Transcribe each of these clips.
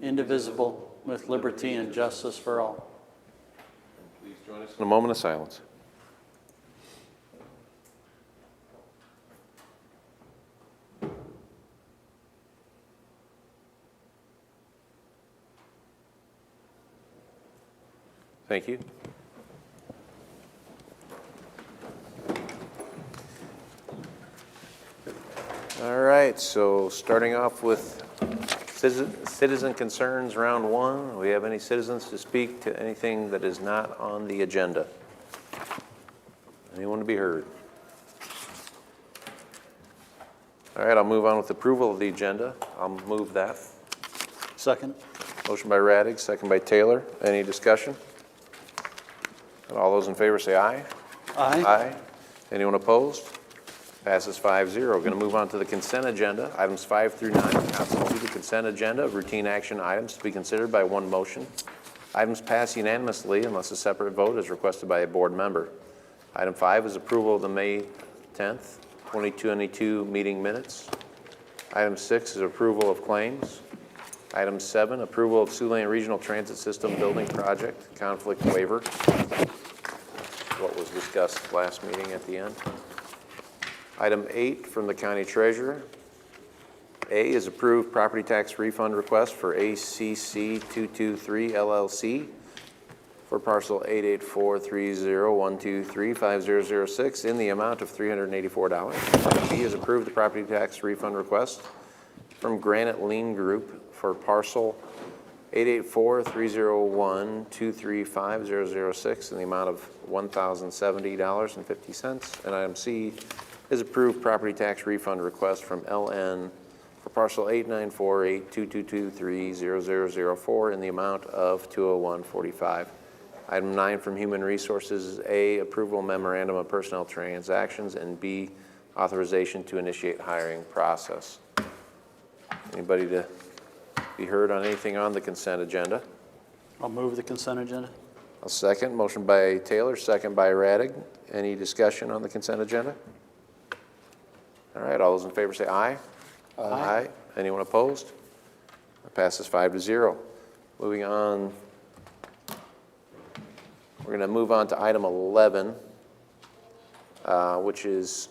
indivisible, with liberty and justice for all. Please join us in a moment of silence. Thank you. All right, so starting off with citizen concerns, round one. Do we have any citizens to speak to anything that is not on the agenda? Anyone to be heard? All right, I'll move on with approval of the agenda. I'll move that. Second. Motion by Radig, second by Taylor. Any discussion? And all those in favor say aye. Aye. Aye. Anyone opposed? Passes 5-0. We're going to move on to the consent agenda. Items 5 through 9 constitute the consent agenda of routine action items to be considered by one motion. Items pass unanimously unless a separate vote is requested by a board member. Item 5 is approval of the May 10th, 2022 meeting minutes. Item 6 is approval of claims. Item 7, approval of Siouxland Regional Transit System Building Project, conflict waiver. What was discussed last meeting at the end. Item 8 from the County Treasurer. A is approved property tax refund request for ACC 223 LLC for parcel 8843012350006 in the amount of $384. B is approved the property tax refund request from Granite Lien Group for parcel 8843012350006 in the amount of $1,070.50. And item C is approved property tax refund request from LN for parcel 8948222230004 in the amount of $201.45. Item 9 from Human Resources is A, approval memorandum of personnel transactions, and B, authorization to initiate hiring process. Anybody to be heard on anything on the consent agenda? I'll move the consent agenda. I'll second. Motion by Taylor, second by Radig. Any discussion on the consent agenda? All right, all those in favor say aye. Aye. Aye. Anyone opposed? That passes 5-0. Moving on, we're going to move on to item 11, which is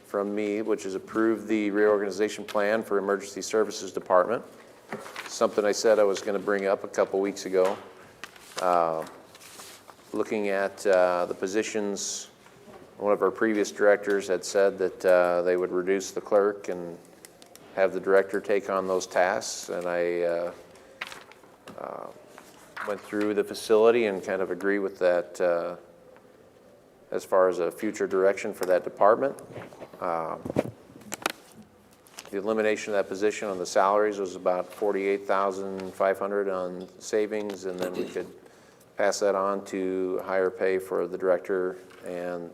from me, which is approve the reorganization plan for Emergency Services Department. Something I said I was going to bring up a couple weeks ago. Looking at the positions, one of our previous directors had said that they would reduce the clerk and have the director take on those tasks, and I went through the facility and kind of agree with that as far as a future direction for that department. The elimination of that position on the salaries was about $48,500 on savings, and then we could pass that on to higher pay for the director and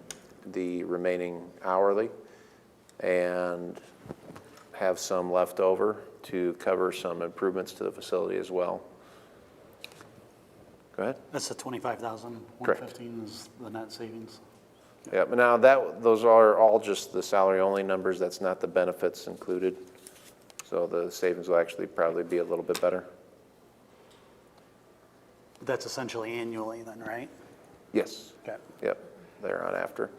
the remaining hourly, and have some left over to cover some improvements to the facility as well. Go ahead. That's the $25,115 is the net savings. Yeah, but now those are all just the salary only numbers. That's not the benefits included. So the savings will actually probably be a little bit better. That's essentially annually then, right? Yes. Okay. Yep. They're on after.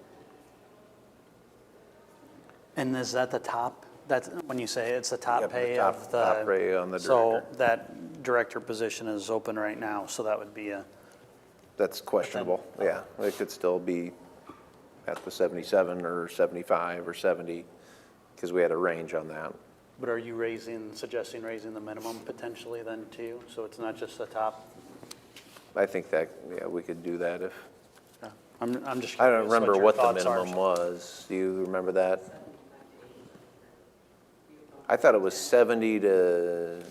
And is that the top? That's when you say it's the top Yep, pay top pay on the so director. that director position is open right now, so that would be a. That's questionable. Yeah, it could still be at the 77 or 75 or 70 because we had a range on that. But are you suggesting raising the minimum potentially then too? So it's not just the top? I think that, yeah, we could do that if. Yeah. I'm just curious. I don't remember what the thoughts are. minimum was. Do you remember that? I thought it was 70 to.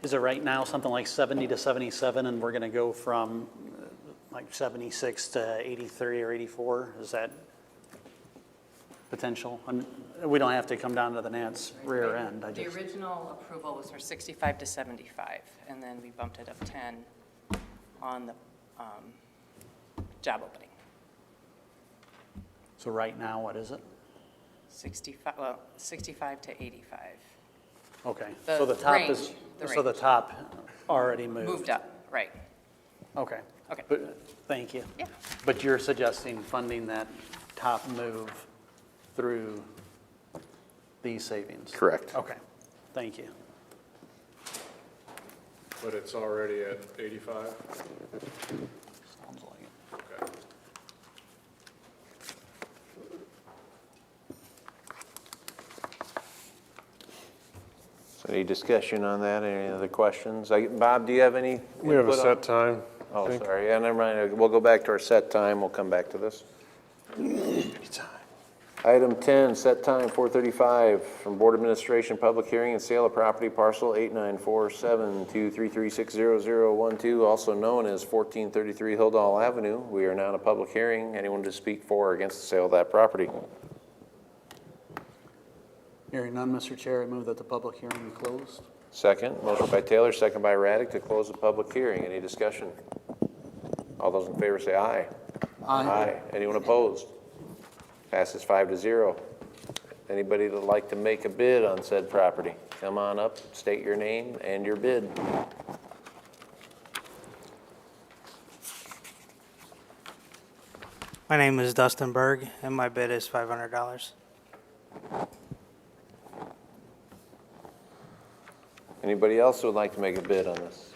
Is it right now something like 70 to 77 and we're going to go from like 76 to 83 or 84? Is that potential? We don't have to come down to the Nance rear end. The original approval was for 65 to 75, and then we bumped it up 10 on the job opening. So right now, what is it? 65 to 85. Okay, The so the top range, is, the so the range. top already moved? Moved up, right. Okay. Okay. But, thank you. Yeah. But you're suggesting funding that top move through these savings? Correct. Okay, thank you. But it's already at 85? Sounds like it. Okay. So any discussion on that? Any other questions? Bob, do you have any? We have a input on- set time. I Oh, think. sorry. Yeah, never mind. We'll go back to our set time. We'll come back to this. Item 10, set time 4:35 from Board Administration, public hearing and sale of property parcel 894723360012, also known as 1433 Hilldale Avenue. We are now in a public hearing. Anyone to speak for or against the sale of that property? Hearing none, Mr. Chair, I move that the public hearing be closed. Second, motion by Taylor, second by Raddick to close the public hearing. Any discussion? All those in favor say aye. Aye. Anyone opposed? Passes 5-0. Anybody that'd like to make a bid on said property, come on up, state your name and your bid. My name is Dustin Berg, and my bid is $500. Anybody else who would like to make a bid on this?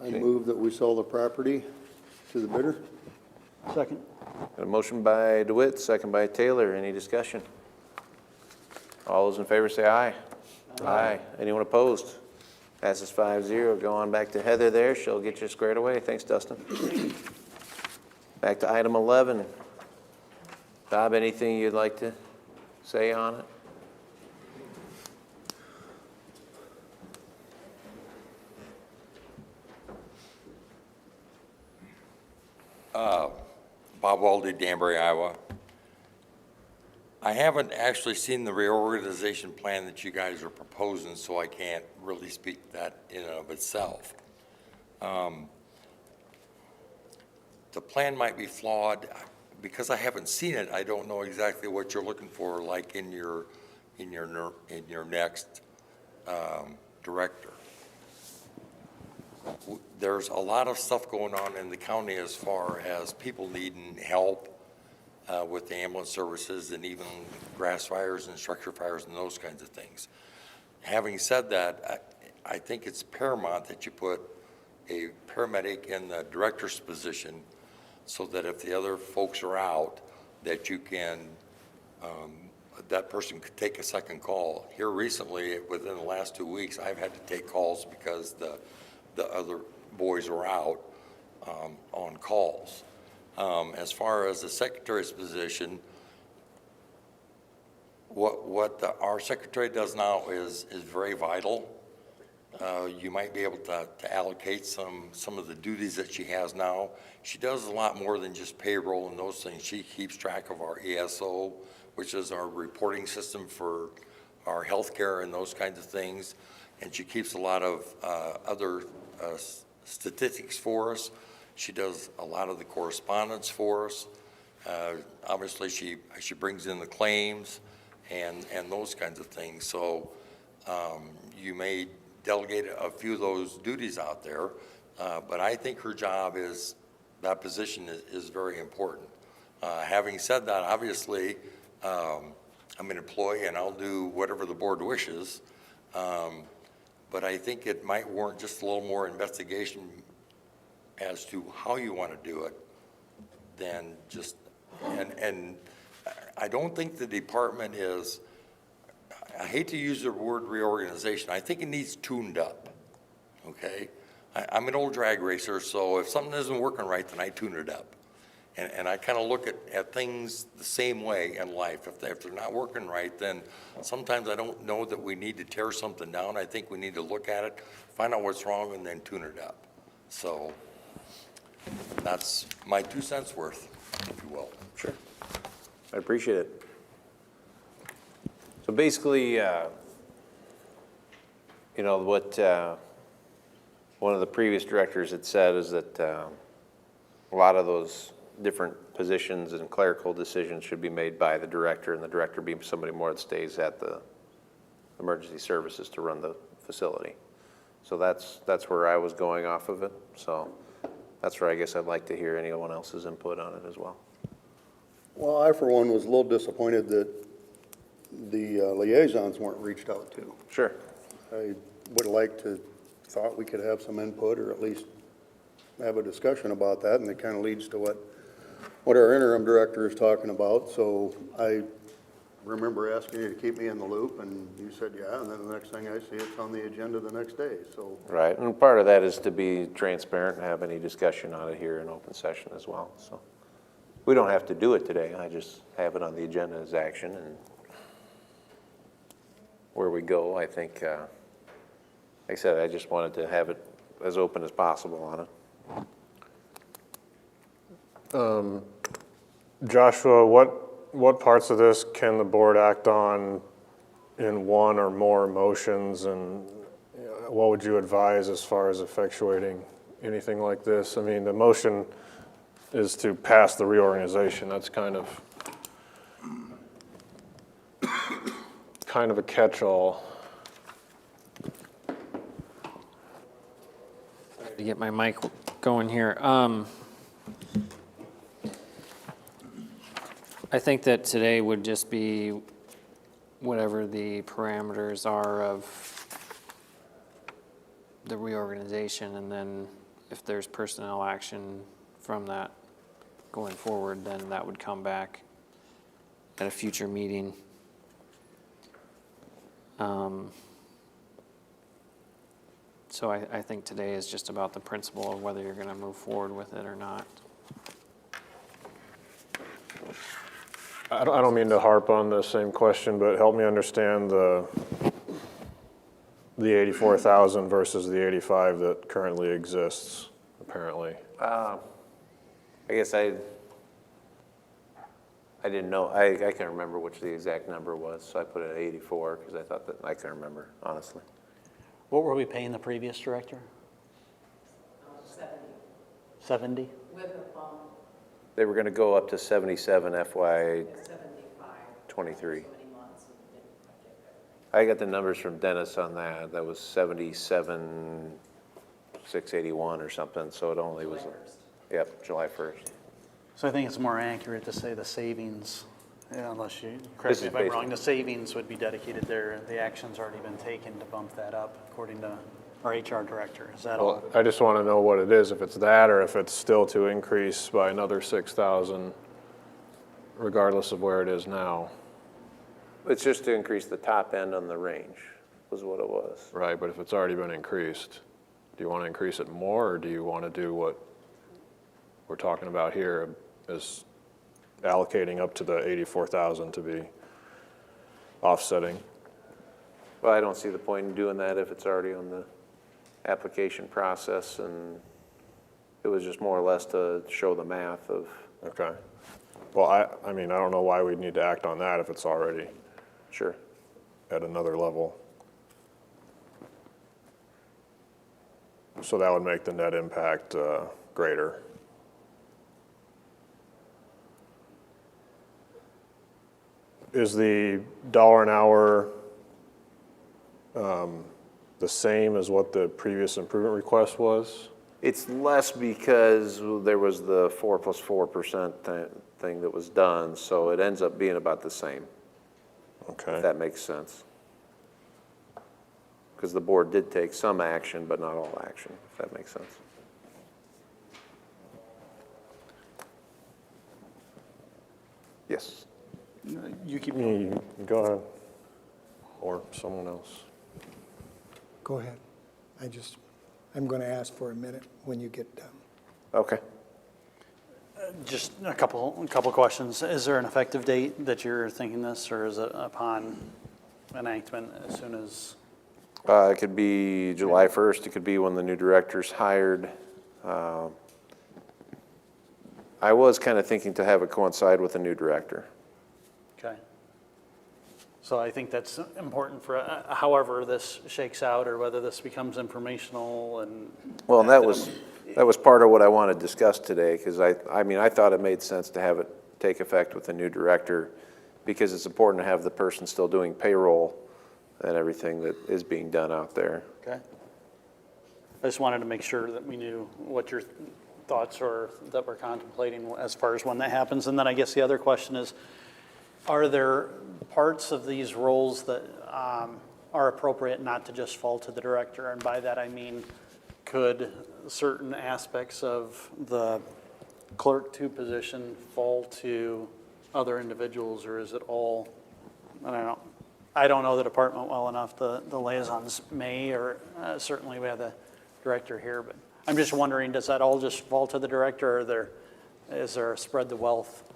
I move that we sell the property to the bidder. Second. Got a motion by DeWitt, second by Taylor. Any discussion? All those in favor say aye. Aye. Anyone opposed? Passes 5-0. Go on back to Heather there. She'll get you squared away. Thanks, Dustin. Back to item 11. Bob, anything you'd like to say on it? Bob Waldy, Danbury, Iowa. I haven't actually seen the reorganization plan that you guys are proposing, so I can't really speak that in and of itself. The plan might be flawed. Because I haven't seen it, I don't know exactly what you're looking for, like in your next director. There's a lot of stuff going on in the county as far as people needing help with the ambulance services and even grass fires and structure fires and those kinds of things. Having said that, I think it's paramount that you put a paramedic in the director's position so that if the other folks are out, that you can, that person could take a second call. Here recently, within the last 2 weeks, I've had to take calls because the other boys are out on calls. As far as the secretary's position, what our secretary does now is very vital. You might be able to allocate some of the duties that she has now. She does a lot more than just payroll and those things. She keeps track of our ESO, which is our reporting system for our healthcare and those kinds of things. And she keeps a lot of other statistics for us. She does a lot of the correspondence for us. Obviously, she brings in the claims and those kinds of things. So you may delegate a few of those duties out there, but I think her job is, that position is very important. Having said that, obviously, I'm an employee and I'll do whatever the board wishes, but I think it might warrant just a little more investigation as to how you want to do it than just, and I don't think the department is, I hate to use the word reorganization. I think it needs tuned up, okay? I'm an old drag racer, so if something isn't working right, then I tune it up. And I kind of look at things the same way in life. If they're not working right, then sometimes I don't know that we need to tear something down. I think we need to look at it, find out what's wrong, and then tune it up. So that's my 2 cents worth, if you will. Sure. I appreciate it. So basically, you know, what one of the previous directors had said is that a lot of those different positions and clerical decisions should be made by the director, and the director being somebody more that stays at the emergency services to run the facility. So that's where I was going off of it. So that's where I guess I'd like to hear anyone else's input on it as well. Well, I, for one, was a little disappointed that the liaisons weren't reached out to. Sure. I would have liked to, thought we could have some input or at least have a discussion about that, and it kind of leads to what our interim director is talking about. So I remember asking you to keep me in the loop, and you said, yeah, and then the next thing I see, it's on the agenda the next day, so. Right, and part of that is to be transparent and have any discussion on it here in open session as well. So we don't have to do it today. I just have it on the agenda as action, and where we go, I think, like I said, I just wanted to have it as open as possible on it. Joshua, what parts of this can the board act on in one or more motions, and what would you advise as far as effectuating anything like this? I mean, the motion is to pass the reorganization. That's kind of a catch-all. To get my mic going here. I think that today would just be whatever the parameters are of the reorganization, and then if there's personnel action from that going forward, then that would come back at a future meeting. So I think today is just about the principle of whether you're going to move forward with it or not. I don't mean to harp on the same question, but help me understand the 84,000 versus the 85 that currently exists, apparently. I guess I didn't know. I can't remember which the exact number was, so I put it at 84 because I thought that I can't remember, honestly. What were we paying the previous director? 70? With a bump, They were going to go up to 77 FY 75. 23. So many months and didn't quite get there. I got the numbers from Dennis on that. That was 77, 681 or something, so it only was, yep, July 1st. So I think it's more accurate to say the savings, unless you, This correct is me if I'm based- wrong, the savings would be dedicated there. The action's already been taken to bump that up, according to our HR director. Is that all? Well, I just want to know what it is, if it's that or if it's still to increase by another 6,000, regardless of where it is now. It's just to increase the top end on the range, was what it was. Right, but if it's already been increased, do you want to increase it more, or do you want to do what we're talking about here, is allocating up to the 84,000 to be offsetting? Well, I don't see the point in doing that if it's already on the application process, and it was just more or less to show the math of, Okay. Well, I mean, I don't know why we'd need to act on that if it's already sure. at another level. So that would make the net impact greater. Is the dollar an hour the same as what the previous improvement request was? It's less because there was the 4 plus 4% thing that was done, so it ends up being about the same, Okay. if that makes sense. Because the board did take some action, but not all action, if that makes sense. Yes. You keep, Go ahead. Or someone else. Go ahead. I'm going to ask for a minute when you get done. Okay. just a couple questions. Is there an effective date that you're thinking this, or is it upon enactment as soon as? It could be July 1st. It could be when the new director's hired. I was kind of thinking to have it coincide with the new director. Okay. So I think that's important for however this shakes out, or whether this becomes informational and. Well, and that was, That was part of what I wanted to discuss today, because I mean, I thought it made sense to have it take effect with the new director, because it's important to have the person still doing payroll and everything that is being done out there. Okay. I just wanted to make sure that we knew what your thoughts are that we're contemplating as far as when that happens. And then I guess the other question is, are there parts of these roles that are appropriate not to just fall to the director? And by that I mean, could certain aspects of the clerk 2 position fall to other individuals, or is it all, I don't know. I don't know the department well enough. The liaisons may, or certainly we have the director here, but I'm just wondering, does that all just fall to the director, or is there a spread the wealth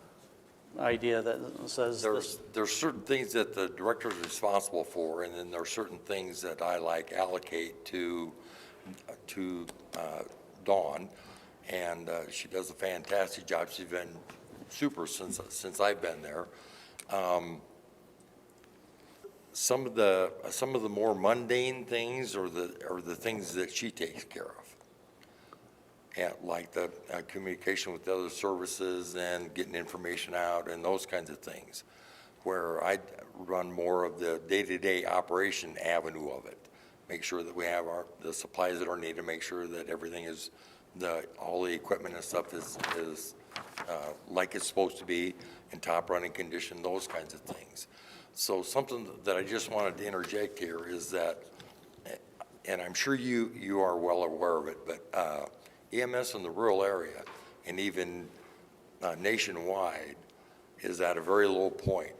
idea that says this? There's certain things that the director is responsible for, and then there are certain things that I allocate to Dawn, and she does a fantastic job. She's been super since I've been there. Some of the more mundane things are the things that she takes care of, and like the communication with the other services and getting information out and those kinds of things, where I run more of the day-to-day operation avenue of it. Make sure that we have the supplies that are needed, make sure that everything is, all the equipment and stuff is like it's supposed to be, in top running condition, those kinds of things. So something that I just wanted to interject here is that, and I'm sure you are well aware of it, but EMS in the rural area and even nationwide is at a very low point.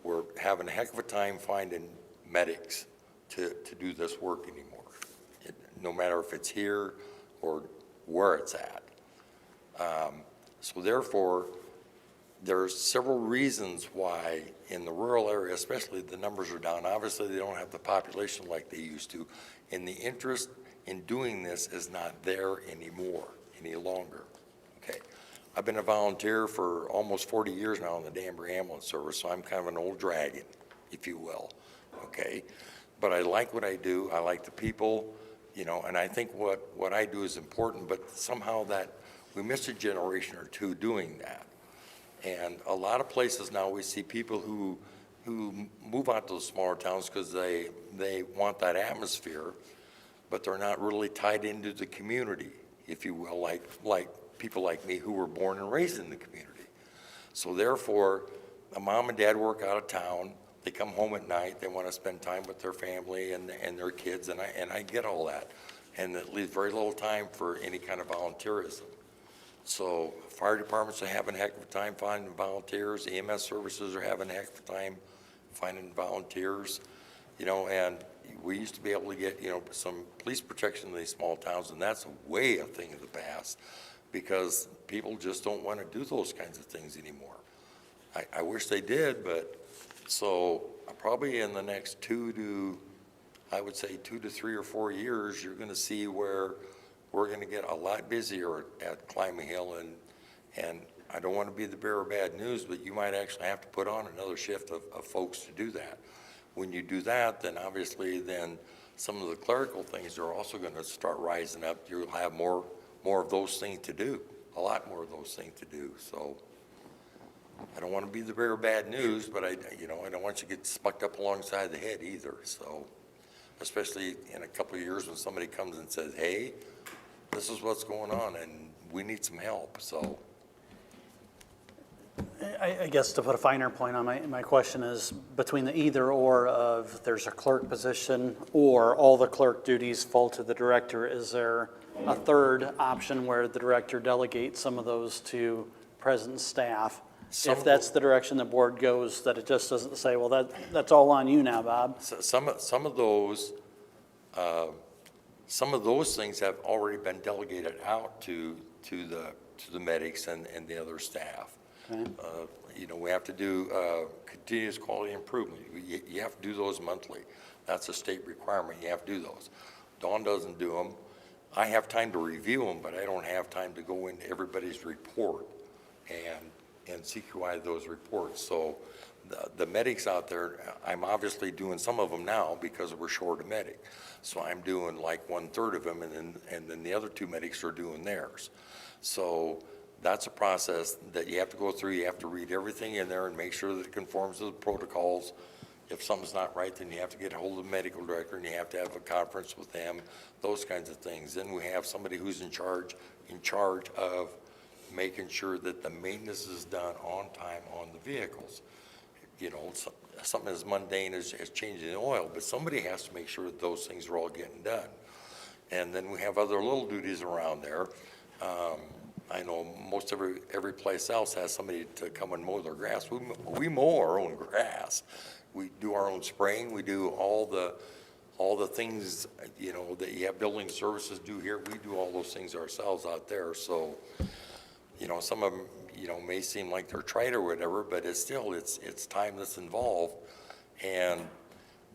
We're having a heck of a time finding medics to do this work anymore, no matter if it's here or where it's at. So therefore, there's several reasons why in the rural area, especially, the numbers are down. Obviously, they don't have the population like they used to, and the interest in doing this is not there anymore, any longer. Okay, I've been a volunteer for almost 40 years now in the Danbury Ambulance Service, so I'm kind of an old dragon, if you will. Okay, but I like what I do. I like the people, you know, and I think what I do is important, but somehow that we missed a generation or two doing that. And a lot of places now we see people who move out to the smaller towns because they want that atmosphere, but they're not really tied into the community, if you will, like people like me who were born and raised in the community. So therefore, a mom and dad work out of town. They come home at night. They want to spend time with their family and their kids, and I get all that. And it leaves very little time for any kind of volunteerism. So fire departments are having a heck of a time finding volunteers. EMS services are having a heck of a time finding volunteers, you know, and we used to be able to get, you know, some police protection in these small towns, and that's way a thing of the past because people just don't want to do those kinds of things anymore. I wish they did, but so probably in the next 2 to 3 or 4 years, you're going to see where we're going to get a lot busier at Climbing Hill, and I don't want to be the bearer of bad news, but you might actually have to put on another shift of folks to do that. When you do that, then obviously then some of the clerical things are also going to start rising up. You'll have more of those things to do, a lot more of those things to do. So I don't want to be the bearer of bad news, but I don't want you to get smucked up alongside the head either. So especially in a couple of years when somebody comes and says, hey, this is what's going on and we need some help, so. I guess to put a finer point on my question is between the either or of there's a clerk position or all the clerk duties fall to the director, is there a third option where the director delegates some of those to present staff? If that's the direction the board goes, that it just doesn't say, well, that's all on you now, Bob. So some of those things have already been delegated out to the medics and the other staff. Okay. You know, we have to do continuous quality improvement. You have to do those monthly. That's a state requirement. You have to do those. Dawn doesn't do them. I have time to review them, but I don't have time to go into everybody's report and and CQI those reports. So the medics out there, I'm obviously doing some of them now because we're short a medic. So I'm doing like 1/3 of them, and then the other 2 medics are doing theirs. So that's a process that you have to go through. You have to read everything in there and make sure that it conforms to the protocols. If something's not right, then you have to get a hold of the medical director and you have to have a conference with them, those kinds of things. Then we have somebody who's in charge of making sure that the maintenance is done on time on the vehicles. You know, something as mundane as changing the oil, but somebody has to make sure that those things are all getting done. And then we have other little duties around there. I know most every place else has somebody to come and mow their grass. We mow our own grass. We do our own spraying. We do all the things, you know, that you have building services do here. We do all those things ourselves out there. So, you know, some of them, you know, may seem like they're trite or whatever, but it's still, it's time that's involved. And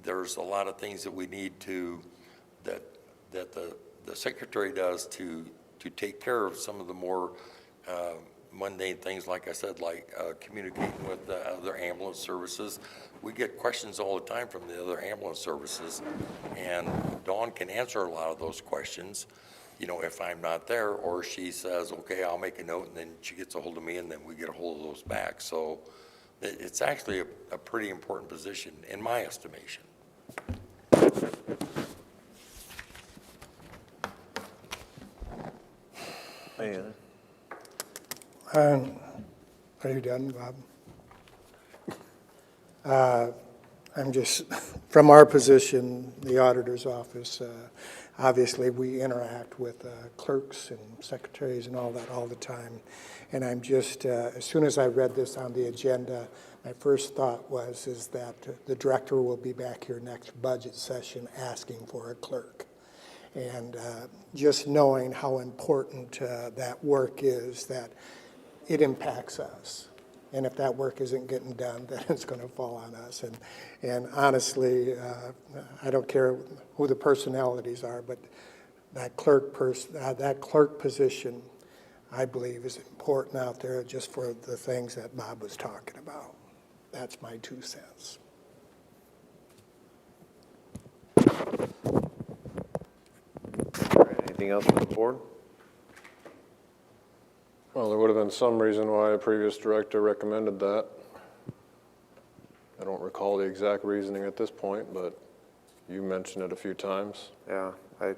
there's a lot of things that we need to, that the secretary does to take care of some of the more mundane things, like I said, like communicating with the other ambulance services. We get questions all the time from the other ambulance services, and Dawn can answer a lot of those questions, you know, if I'm not there, or she says, okay, I'll make a note, and then she gets a hold of me, and then we get a hold of those back. So it's actually a pretty important position, in my estimation. Are you done, Bob? I'm just, from our position, the auditor's office, obviously we interact with clerks and secretaries and all that all the time. And I'm just, as soon as I read this on the agenda, my first thought is that the director will be back here next budget session asking for a clerk. And just knowing how important that work is, that it impacts us. And if that work isn't getting done, then it's going to fall on us. And honestly, I don't care who the personalities are, but that clerk position, I believe, is important out there just for the things that Bob was talking about. That's my 2 cents. Anything else from the board? Well, there would have been some reason why a previous director recommended that. I don't recall the exact reasoning at this point, but you mentioned it a few times. Yeah, I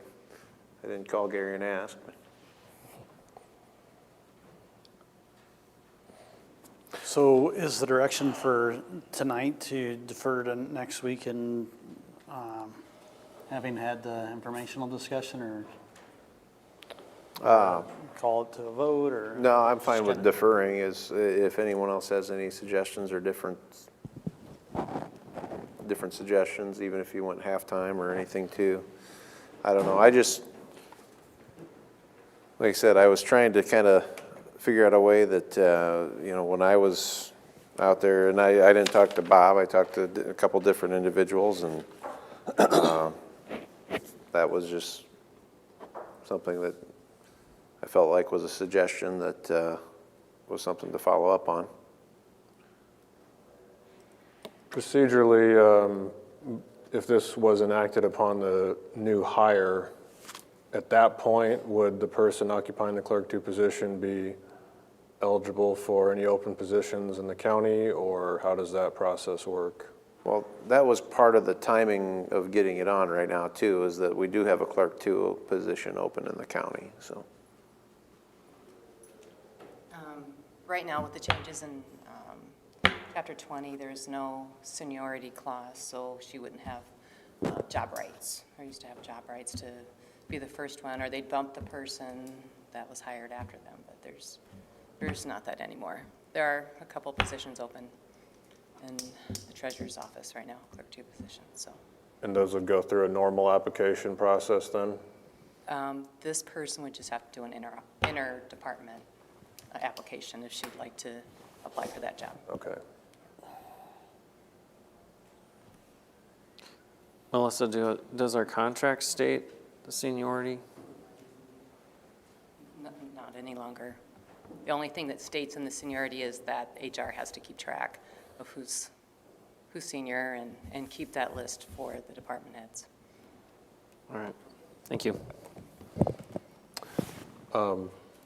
didn't call Gary and ask. So is the direction for tonight to defer to next week and having had the informational discussion, or call it to a vote, or? No, I'm fine just with kinda- deferring. If anyone else has any suggestions or different suggestions, even if you went halftime or anything too. I don't know. I just, like I said, I was trying to kind of figure out a way that, you know, when I was out there, and I didn't talk to Bob, I talked to a couple different individuals, and that was just something that I felt like was a suggestion that was something to follow up on. Procedurally, if this was enacted upon the new hire, at that point, would the person occupying the clerk 2 position be eligible for any open positions in the county, or how does that process work? Well, that was part of the timing of getting it on right now too, is that we do have a clerk 2 position open in the county, so. Right now, with the changes in Chapter 20, there's no seniority clause, so she wouldn't have job rights. Or used to have job rights to be the first one, or they'd bump the person that was hired after them, but there's not that anymore. There are a couple positions open in the treasurer's office right now, clerk 2 positions, so. And those would go through a normal application process then? This person would just have to do an inter-department application if she'd like to apply for that job. Okay. Melissa, does our contract state the seniority? Not any longer. The only thing that states in the seniority is that HR has to keep track of who's senior and keep that list for the department heads. All right, thank you.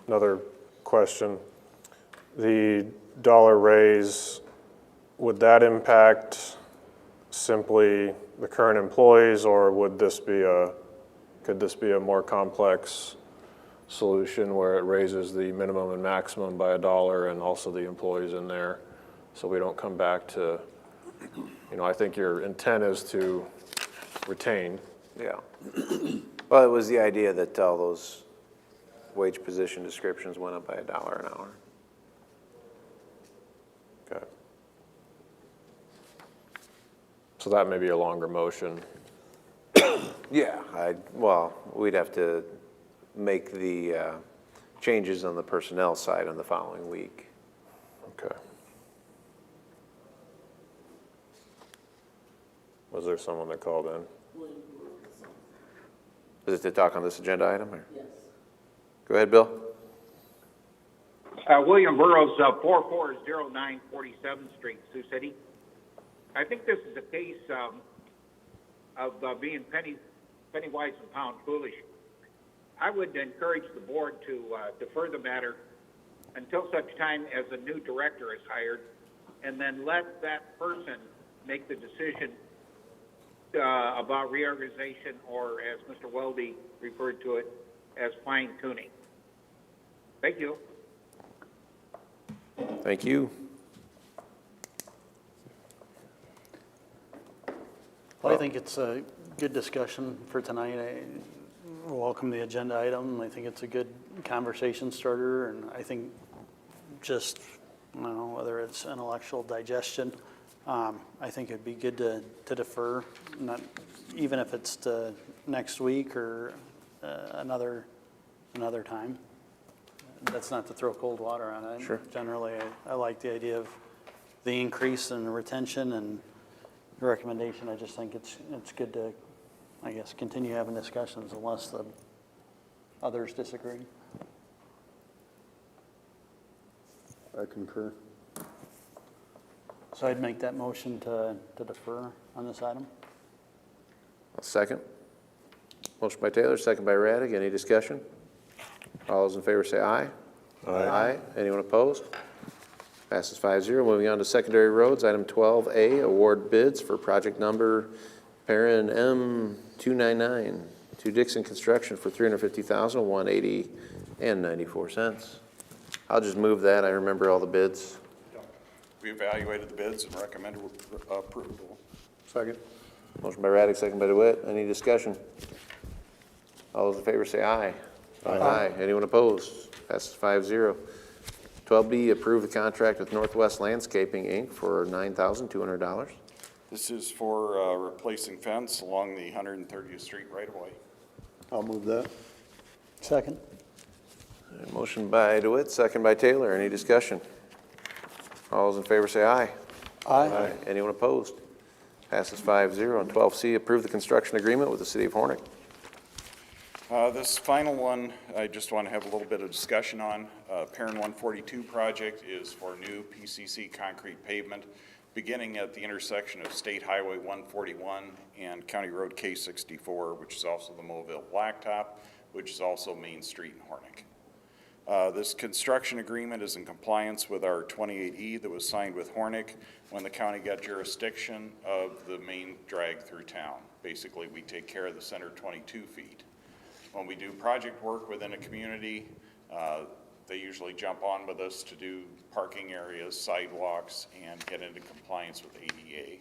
Another question. The dollar raise, would that impact simply the current employees, or could this be a more complex solution where it raises the minimum and maximum by $1 and also the employees in there, so we don't come back to, I think your intent is to retain. Yeah. Well, it was the idea that all those wage position descriptions went up by $1 an hour. Okay. So that may be a longer motion. Yeah, well, we'd have to make the changes on the personnel side on the following week. Okay. Was there someone that called in? Is it to talk on this agenda item, or? Yes. Go ahead, Bill. William Burroughs, 4409 47th Street, Sioux City. I think this is a case of being penny wise and pound foolish. I would encourage the board to defer the matter until such time as a new director is hired, and then let that person make the decision about reorganization, or as Mr. Weldy referred to it, as fine tuning. Thank you. Thank you. Well, I think it's a good discussion for tonight. I welcome the agenda item. I think it's a good conversation starter, and I think just, I don't know, whether it's intellectual digestion, I think it'd be good to defer, not even if it's to next week or another time. That's not to throw cold water on it. Sure. Generally, I like the idea of the increase in retention and the recommendation. I just think it's good to, I guess, continue having discussions unless the others disagree. I concur. So I'd make that motion to defer on this item. Second. Motion by Taylor, second by Raddick. Any discussion? All those in favor say aye. Aye. Anyone opposed? Passes 5-0. Moving on to secondary roads, item 12A, award bids for project number parent M299 to Dixon Construction for $350,180 and 94 cents. I'll just move that. I remember all the bids. We evaluated the bids and recommended approval. Second. Motion by Raddick, second by DeWitt. Any discussion? All those in favor say aye. Aye. Anyone opposed? Passes 5-0. 12B, approve the contract with Northwest Landscaping, Inc. for $9,200. This is for replacing fence along the 130th Street right-of-way. I'll move that. Second. Motion by DeWitt, second by Taylor. Any discussion? All those in favor say aye. Aye. Anyone opposed? Passes 5-0. On 12C, approve the construction agreement with the City of Hornick. This final one, I just want to have a little bit of discussion on. Perrin 142 project is for new PCC concrete pavement beginning at the intersection of State Highway 141 and County Road K64, which is also the Mobile Blacktop, which is also Main Street in Hornick. This construction agreement is in compliance with our 28E that was signed with Hornick when the county got jurisdiction of the main drag through town. Basically, we take care of the center 22 feet. When we do project work within a community, they usually jump on with us to do parking areas, sidewalks, and get into compliance with ADA.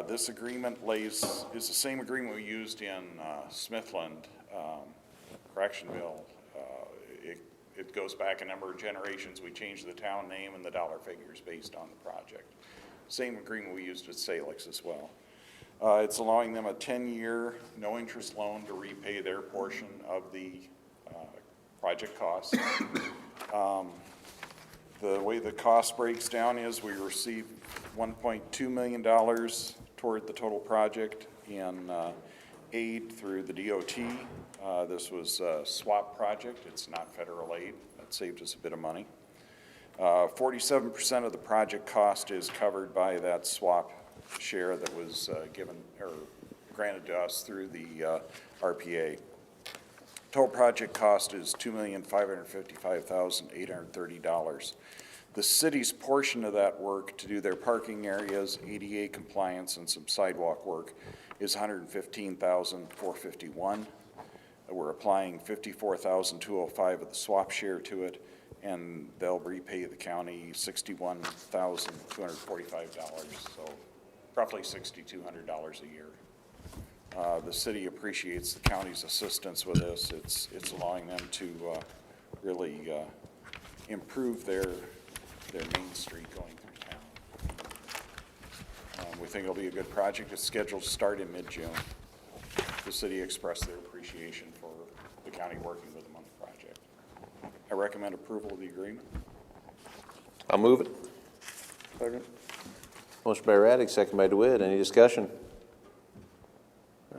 This agreement is the same agreement we used in Smithland, Correctionville. It goes back a number of generations. We changed the town name and the dollar figures based on the project. Same agreement we used with Salix as well. It's allowing them a 10-year, no-interest loan to repay their portion of the project costs. The way the cost breaks down is we receive $1.2 million toward the total project in aid through the DOT. This was a swap project. It's not federal aid. It saved us a bit of money. 47% of the project cost is covered by that swap share that was given or granted to us through the RPA. Total project cost is $2,555,830. The city's portion of that work to do their parking areas, ADA compliance, and some sidewalk work is $115,451. We're applying $54,205 of the swap share to it, and they'll repay the county $61,245, so roughly $6,200 a year. The city appreciates the county's assistance with this. It's allowing them to really improve their main street going through town. We think it'll be a good project. It's scheduled to start in mid-June. The city expressed their appreciation for the county working with them on the project. I recommend approval of the agreement. I'll move it. Second. Motion by Raddick, second by DeWitt. Any discussion?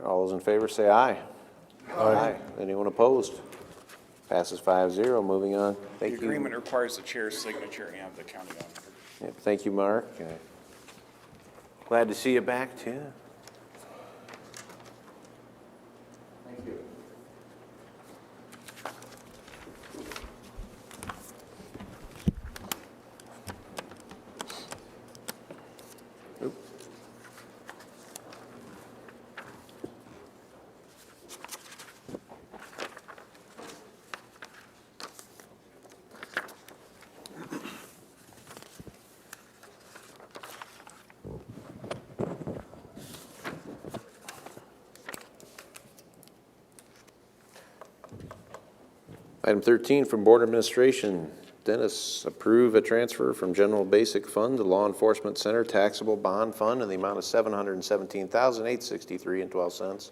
All those in favor say aye. Aye. Anyone opposed? Passes 5-0. Moving on. Thank The you. agreement requires the chair's signature and the county auditor. Yep, thank you, Mark. Glad to see you back, too. Thank you. Item 13 from Board Administration. Dennis, approve a transfer from General Basic Fund to Law Enforcement Center Taxable Bond Fund in the amount of $717,863.12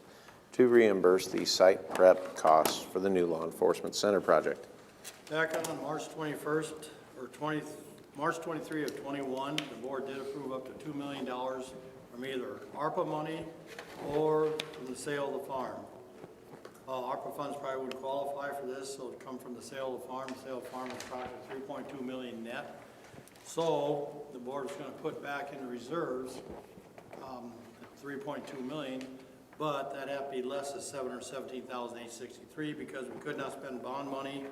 to reimburse the site prep costs for the new Law Enforcement Center project. Back on March 21st, or March 23 of 21, the board did approve up to $2 million from either ARPA money or from the sale of the farm. ARPA funds probably would qualify for this, so it'd come from the sale of the farm. The sale of the farm is approximately $3.2 million net. So the board is going to put back into reserves $3.2 million, but that'd have to be less than $717,863 because we could not spend bond money.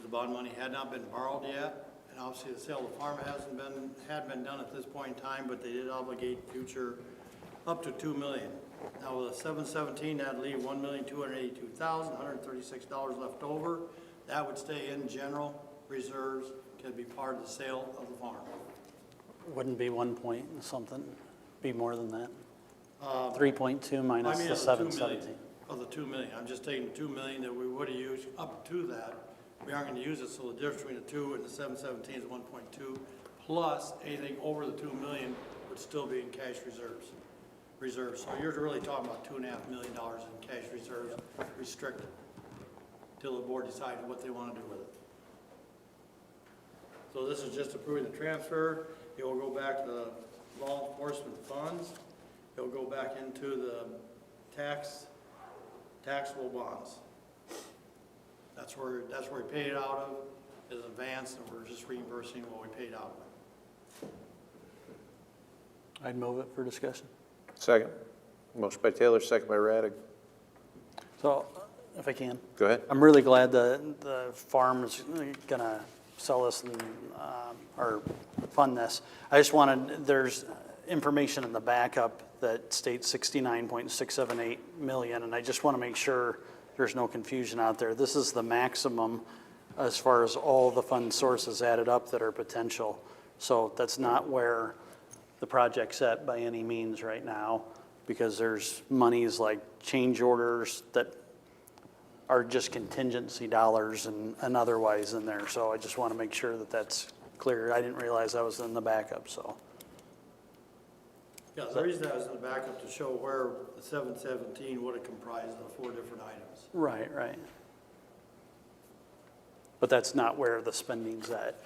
The bond money had not been borrowed yet, and obviously the sale of the farm had been done at this point in time, but they did obligate future up to $2 million. Now with the 717, that'd leave $1,282,136 left over. That would stay in general reserves, could be part of the sale of the farm. Wouldn't be 1 point something, be more than that. 3.2 minus the 717. Of the 2 million, I'm just taking the 2 million that we would have used up to that. We aren't going to use it, so the difference between the 2 and the 717 is 1.2, plus anything over the 2 million would still be in cash reserves. So you're really talking about $2.5 million in cash reserves restricted till the board decided what they want to do with it. So this is just approving the transfer. It will go back to the law enforcement funds. It will go back into the taxable bonds. That's where we paid it out of, is advance, and we're just reimbursing what we paid out of. I'd move it for discussion. Second. Motion by Taylor, second by Raddick. So, if I can. Go ahead. I'm really glad the farm is gonna sell this and, or fund this. I just wanted, there's information in the backup that states 69.678 million, and I just want to make sure there's no confusion out there. This is the maximum as far as all the fund sources added up that are potential. So that's not where the project's at by any means right now, because there's monies like change orders that are just contingency dollars and otherwise in there. So I just want to make sure that that's clear. I didn't realize that was in the backup, so. Yeah, the reason that was in the backup to show where the 717 would have comprised of 4 different items. Right. But that's not where the spending's at.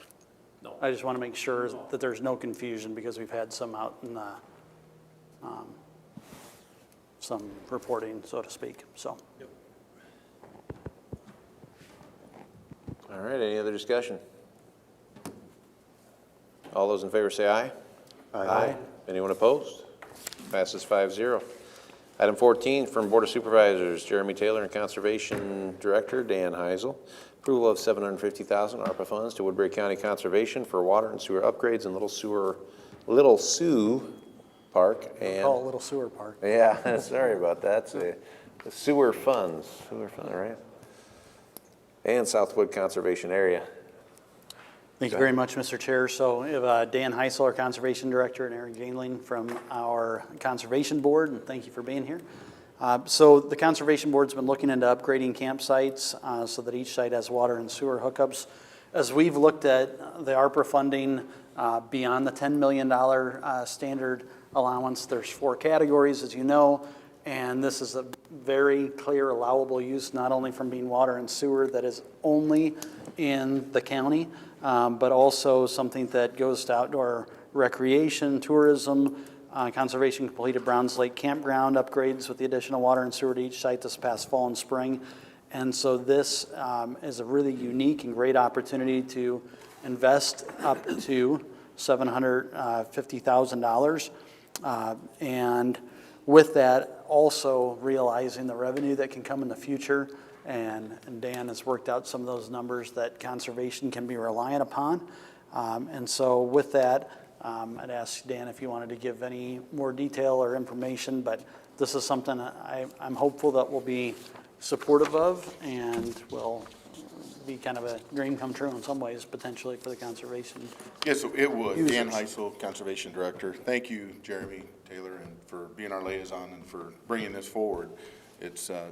No. I just want to make sure that there's no confusion, because we've had some out in the, some reporting, so to speak, so. Yep. All right, any other discussion? All those in favor say aye. Aye. Anyone opposed? Passes 5-0. Item 14 from Board of Supervisors, Jeremy Taylor and Conservation Director Dan Heisel. Approval of $750,000 ARPA funds to Woodbury County Conservation for water and sewer upgrades in Little Sioux Park and. Call it Little Sewer Park. Yeah, sorry about that. The sewer funds, right? And Southwood Conservation Area. Thank you very much, Mr. Chair. So we have Dan Heisel, our Conservation Director, and Aaron Gainling from our Conservation Board, and thank you for being here. So the Conservation Board's been looking into upgrading campsites so that each site has water and sewer hookups. As we've looked at the ARPA funding beyond the $10 million standard allowance, there's 4 categories, as you know, and this is a very clear allowable use, not only from being water and sewer that is only in the county, but also something that goes to outdoor recreation, tourism, conservation completed Browns Lake Campground upgrades with the additional water and sewer to each site this past fall and spring. And so this is a really unique and great opportunity to invest up to $750,000. And with that, also realizing the revenue that can come in the future. And Dan has worked out some of those numbers that conservation can be reliant upon. And so with that, I'd ask Dan if you wanted to give any more detail or information, but this is something I'm hopeful that we'll be supportive of and will be kind of a dream come true in some ways, potentially for the conservation. Yes, it would. users. Dan Heisel, Conservation Director. Thank you, Jeremy Taylor, and for being our liaison and for bringing this forward. It's, I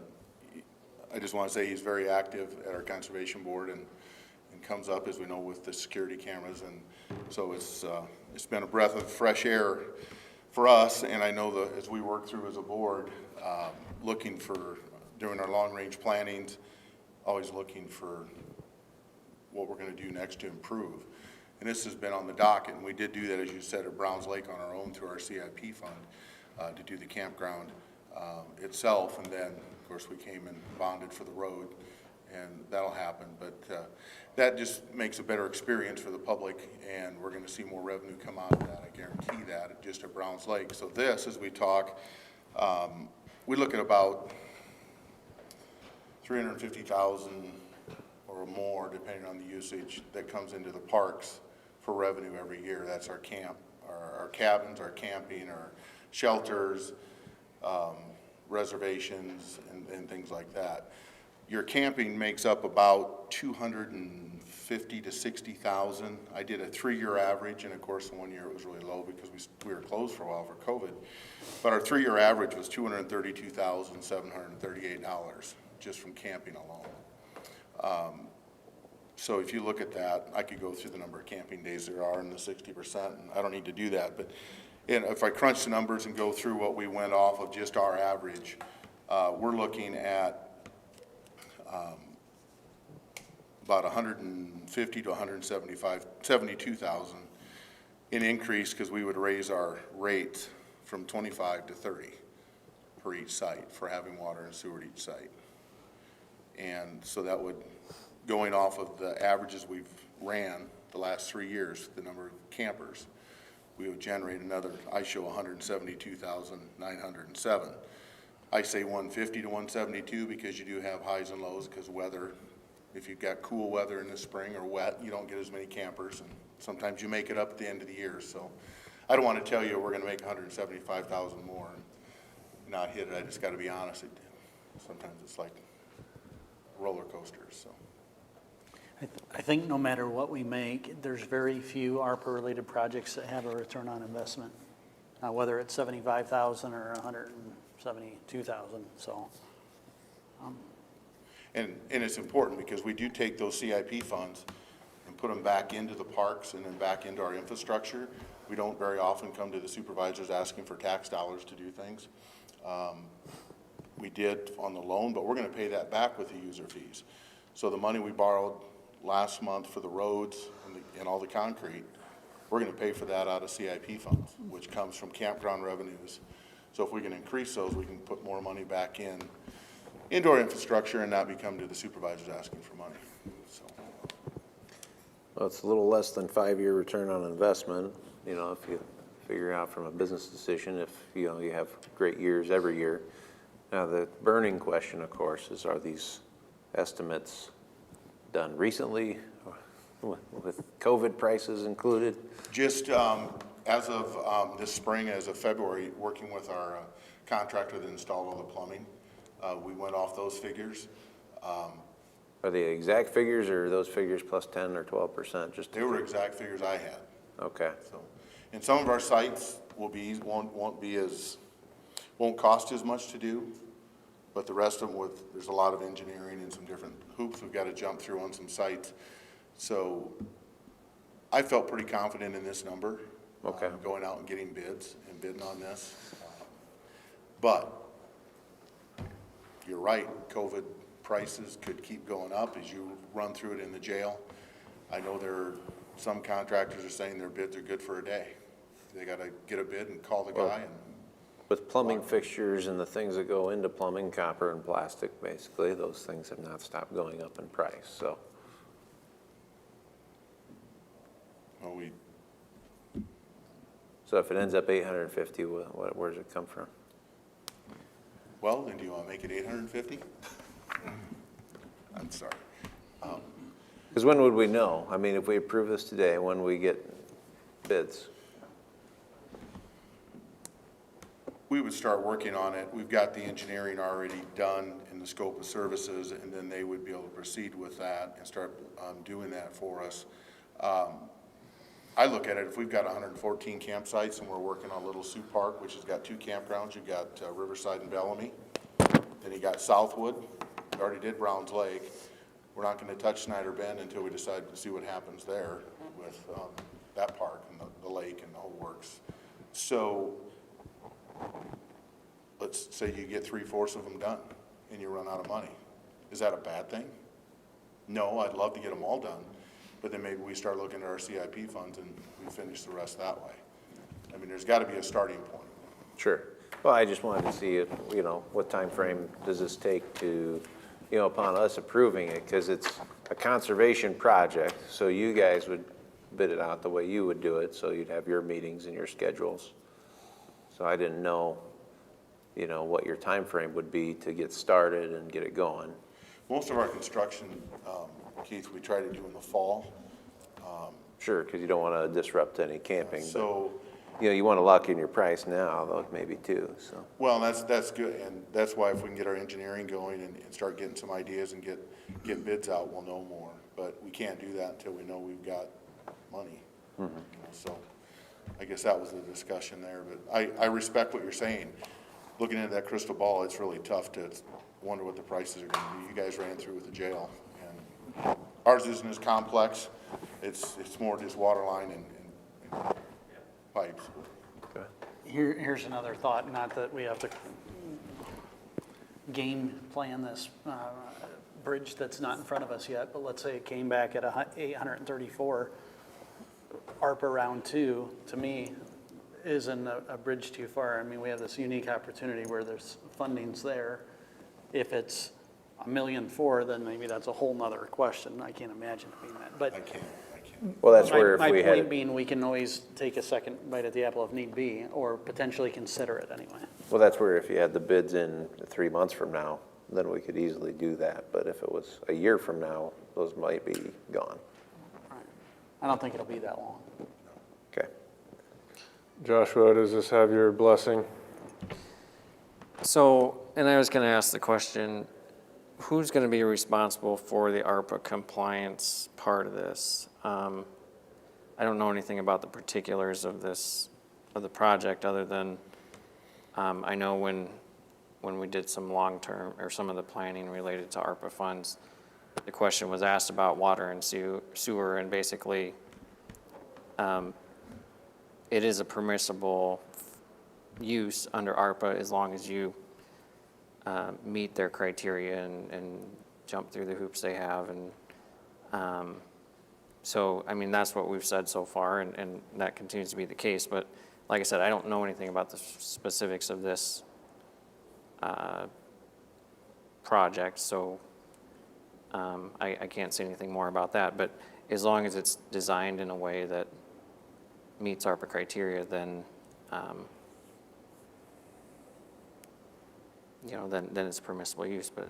just want to say he's very active at our Conservation Board and comes up, as we know, with the security cameras. And so it's been a breath of fresh air for us. And I know that as we work through as a board, looking for, doing our long-range plannings, always looking for what we're going to do next to improve. And this has been on the docket, and we did do that, as you said, at Browns Lake on our own through our CIP fund to do the campground itself. And then, of course, we came and bonded for the road, and that'll happen. But that just makes a better experience for the public, and we're going to see more revenue come out of that. I guarantee that, just at Browns Lake. So this, as we talk, we look at about $350,000 or more, depending on the usage, that comes into the parks for revenue every year. That's our camp, our cabins, our camping, our shelters, reservations, and things like that. Your camping makes up about $250,000 to $60,000. I did a 3-year average, and of course, the 1 year it was really low because we were closed for a while for COVID. But our 3-year average was $232,738 just from camping alone. So if you look at that, I could go through the number of camping days there are in the 60%, and I don't need to do that. But if I crunch the numbers and go through what we went off of just our average, we're looking at about $150,000 to $172,000 in increase, because we would raise our rates from 25 to 30 per each site for having water and sewer at each site. And so that would, going off of the averages we've ran the last 3 years, the number of campers, we would generate another, I show 172,907. I say 150 to 172 because you do have highs and lows because weather. If you've got cool weather in the spring or wet, you don't get as many campers, and sometimes you make it up at the end of the year. So I don't want to tell you we're going to make 175,000 more and not hit it. I just got to be honest. Sometimes it's like roller coasters. So I think no matter what we make, there's very few ARPA-related projects that have a return on investment, whether it's $75,000 or $172,000. So, and it's important because we do take those CIP funds and put them back into the parks and then back into our infrastructure. We don't very often come to the supervisors asking for tax dollars to do things. We did on the loan, but we're going to pay that back with the user fees. So the money we borrowed last month for the roads and all the concrete, we're going to pay for that out of CIP funds, which comes from campground revenues. So if we can increase those, we can put more money back into our infrastructure and not be coming to the supervisors asking for money. So Well, it's a little less than 5-year return on investment, you know, if you figure out from a business decision, if, you know, you have great years every year. Now, the burning question, of course, is are these estimates done recently with COVID prices included? Just as of this spring, as of February, working with our contractor that installed all the plumbing, we went off those figures. Are they exact figures, or are those figures plus 10 or 12%? Just They were exact figures I had. okay. So, and some of our sites won't cost as much to do, but the rest of them there's a lot of engineering and some different hoops we've got to jump through on some sites. So I felt pretty confident in this number. Okay. Going out and getting bids and bidding on this. But you're right, COVID prices could keep going up as you run through it in the jail. I know some contractors are saying their bids are good for a day. They got to get a bid and call the guy and. With plumbing fixtures and the things that go into plumbing, copper and plastic, basically, those things have not stopped going up in price, so. Well, So if it ends up 850, where does it come from? well, then do you want to make it 850? I'm sorry. Because when would we know? I mean, if we approve this today, when we get bids? We would start working on it. We've got the engineering already done in the scope of services, and then they would be able to proceed with that and start doing that for us. I look at it, if we've got 114 campsites and we're working on Little Sioux Park, which has got 2 campgrounds, you've got Riverside and Bellamy. Then you got Southwood. We already did Browns Lake. We're not going to touch Snyder Bend until we decide to see what happens there with that park and the lake and the whole works. So let's say you get 3/4 of them done and you run out of money. Is that a bad thing? No, I'd love to get them all done, but then maybe we start looking at our CIP funds and we finish the rest that way. I mean, there's got to be a starting point. Sure. Well, I just wanted to see if, you know, what time frame does this take to, you know, upon us approving it, because it's a conservation project, so you guys would bid it out the way you would do it, so you'd have your meetings and your schedules. So I didn't know, you know, what your time frame would be to get started and get it going. Most of our construction, Keith, we try to do in the fall. Sure, because you don't want to disrupt any camping. So, But, you know, you want to lock in your price now, though, maybe too, so. well, that's good, and that's why if we can get our engineering going and start getting some ideas and get bids out, we'll know more. But we can't do that until we know we've got money. You know, so I guess that was the discussion there, but I respect what you're saying. Looking into that crystal ball, it's really tough to wonder what the prices are going to be. You guys ran through with the jail, and ours isn't as complex. It's more just water line and pipes. Okay. Here's another thought, not that we have to game plan this bridge that's not in front of us yet, but let's say it came back at 834. ARPA round 2, to me, isn't a bridge too far. I mean, we have this unique opportunity where there's fundings there. If it's $1.4 million, then maybe that's a whole nother question. I can't imagine it being that, but. I can't. Well, that's where if My we had, point being, we can always take a second bite at the apple if need be, or potentially consider it anyway. well, that's where if you had the bids in 3 months from now, then we could easily do that. But if it was a year from now, those might be gone. I don't think it'll be that long. Okay. Joshua, does this have your blessing? So, and I was going to ask the question, who's going to be responsible for the ARPA compliance part of this? I don't know anything about the particulars of the project, other than I know when we did some long-term, or some of the planning related to ARPA funds, the question was asked about water and sewer, and basically it is a permissible use under ARPA as long as you meet their criteria and jump through the hoops they have. And so, I mean, that's what we've said so far, and that continues to be the case. But like I said, I don't know anything about the specifics of this project, so I can't say anything more about that. But as long as it's designed in a way that meets ARPA criteria, then, then it's permissible use, but.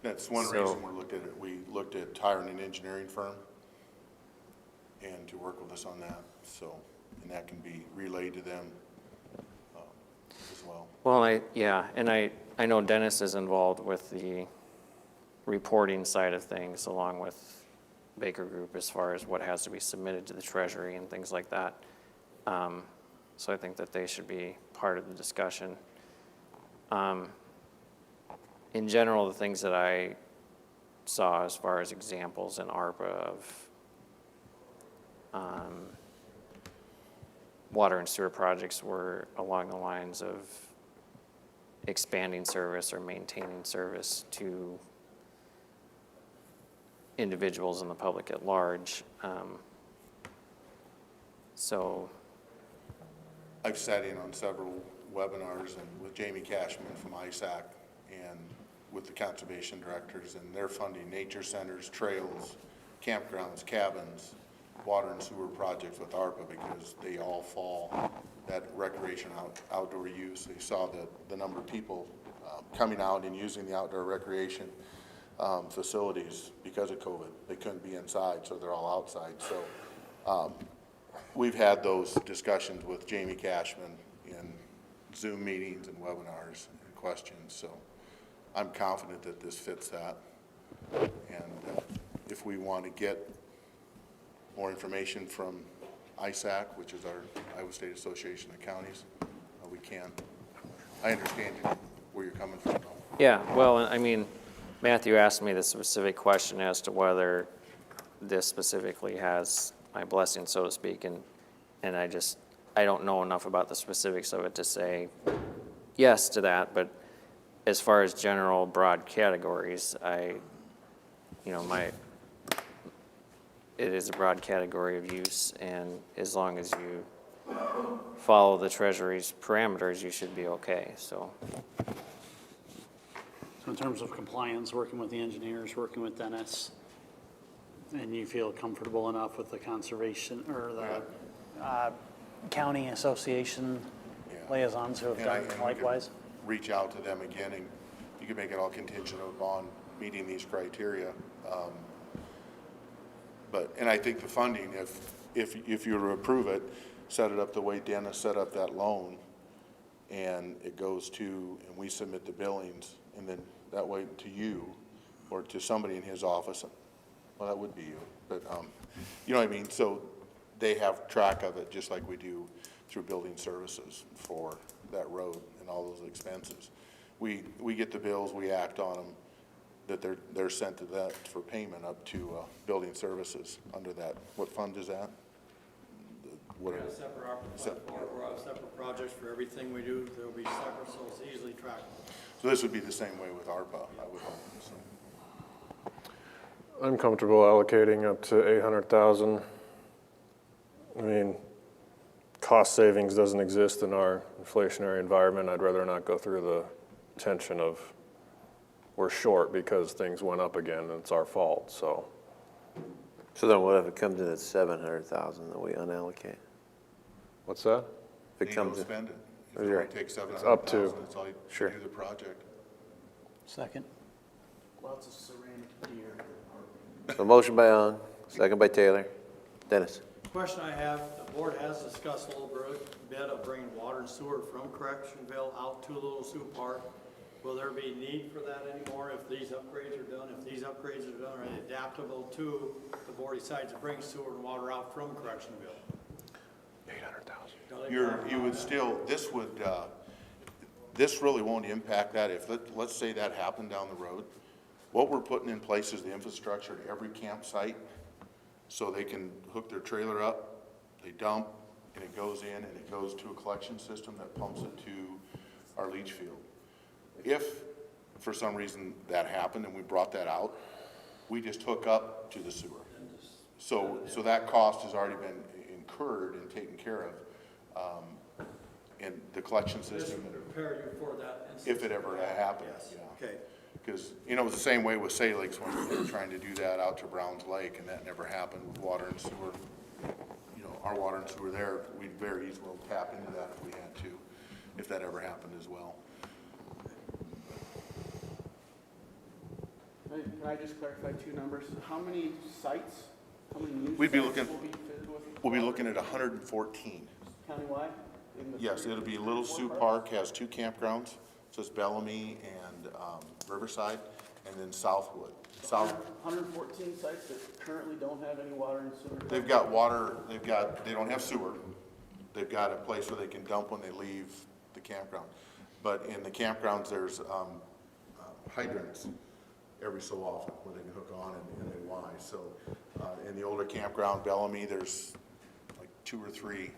That's one So- reason we looked at hiring an engineering firm and to work with us on that, so, and that can be relayed to them as well. Well, I know Dennis is involved with the reporting side of things along with Baker Group as far as what has to be submitted to the Treasury and things like that. So I think that they should be part of the discussion. In general, the things that I saw as far as examples in ARPA of water and sewer projects were along the lines of expanding service or maintaining service to individuals in the public at large. So, I've sat in on several webinars and with Jamie Cashman from ISAC and with the conservation directors, and they're funding nature centers, trails, campgrounds, cabins, water and sewer projects with ARPA because they all fall that recreation outdoor use. They saw the number of people coming out and using the outdoor recreation facilities because of COVID. They couldn't be inside, so they're all outside. So we've had those discussions with Jamie Cashman in Zoom meetings and webinars and questions. So I'm confident that this fits that. And if we want to get more information from ISAC, which is our Iowa State Association of Counties, we can. I understand where you're coming from, though. yeah, well, I mean, Matthew asked me the specific question as to whether this specifically has my blessing, so to speak, and I don't know enough about the specifics of it to yes to that, but as far as general broad categories, it is a broad category of use, and as long as you follow the Treasury's parameters, you should be okay, so. So in terms of compliance, working with the engineers, working with Dennis, and you feel comfortable enough with the conservation or the county association liaisons who have And done we can likewise? reach out to them again, and you can make it all contingent upon meeting these criteria. And I think the funding, if you were to approve it, set it up the way Dennis set up that loan, and it goes to, and we submit the billings, and then that way to you or to somebody in his office. Well, that would be you, but you know what I mean? So they have track of it just like we do through building services for that road and all those expenses. We get the bills, we act on them, that they're sent to that for payment up to building services under that. What fund is that? We have a separate ARPA fund for separate projects for everything we do. They'll be separate, so it's easily trackable. So this would be the same way with ARPA, I would hope. So. I'm comfortable allocating up to 800,000. I mean, cost savings doesn't exist in our inflationary environment. I'd rather not go through the tension of we're short because things went up again and it's our fault, so. So then what if it comes in at 700,000 that we unallocate? What's that? If it You don't comes in, spend it. If Right. you only take 700,000, up to. that's all you Sure. do the project. Second. Lots of ceramic deer. so motion by On, second by Taylor. Dennis? Question I have, the board has discussed a little bit of bringing water and sewer from Correctionville out to Little Sioux Park. Will there be need for that anymore if these upgrades are done? If these upgrades are done, are they adaptable to the board decides to bring sewer and water out from Correctionville? 800,000. You would still, this really won't impact that. If, let's say that happened down the road, what we're putting in place is the infrastructure at every campsite so they can hook their trailer up, they dump, and it goes in and it goes to a collection system that pumps it to our leach field. If for some reason that happened and we brought that out, we just hook up to the sewer. So that cost has already been incurred and taken care of. And the collection system, This would prepare you for that instance. if it ever happened, Yes, yeah. okay. Because, you know, it was the same way with Salix when we were trying to do that out to Browns Lake, and that never happened with water and sewer. You know, our water and sewer there, we'd very easily tap into that if we had to, if that ever happened as well. Can I just clarify two numbers? How many sites, how many new We'd be sites looking, will be fitted with? we'll be looking at 114. Countywide? In the Yes, it'll be Little Sioux Park has 2 campgrounds, so it's Bellamy and Riverside, and then Southwood. 114 sites that currently don't have any water and sewer? They've got water, they don't have sewer. They've got a place where they can dump when they leave the campground. But in the campgrounds, there's hydrants every so often where they can hook on and they why. So in the older campground, Bellamy, there's like 2 or 3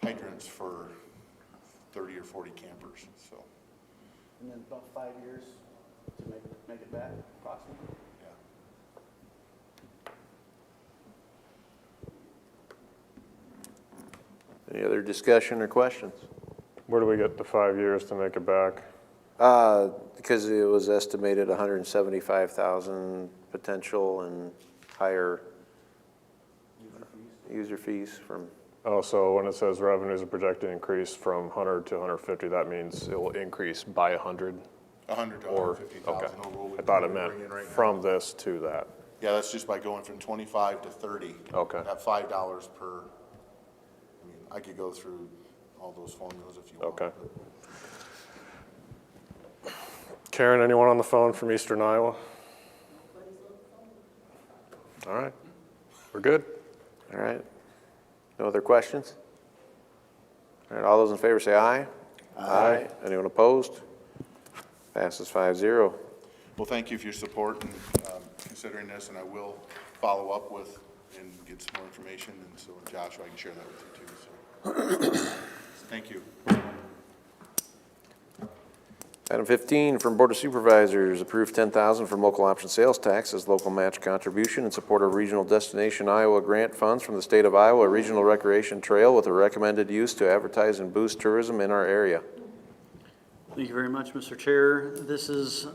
hydrants for 30 or 40 campers, so. And then about 5 years to make it back, approximately? Yeah. Any other discussion or questions? Where do we get the 5 years to make it back? Because it was estimated 175,000 potential and higher user fees from. Oh, so when it says revenues are projected to increase from 100 to 150, that means it will increase by 100? 100 to Or, 150,000 okay. overall. I thought it meant from this to that. Yeah, that's just by going from 25 to 30. Okay. At $5 per, I mean, I could go through all those formulas if you want. Okay. Karen, anyone on the phone from Eastern Iowa? All right, we're good. All right. No other questions? All right, all those in favor say aye. Aye. Anyone opposed? Passes 5-0. Well, thank you for your support and considering this, and I will follow up with and get some more information, and so Joshua, I can share that with you too. So, thank you. Item 15 from Board of Supervisors, approve $10,000 from local option sales tax as local match contribution in support of Regional Destination Iowa grant funds from the state of Iowa, regional recreation trail with a recommended use to advertise and boost tourism in our area. Thank you very much, Mr. Chair. This is,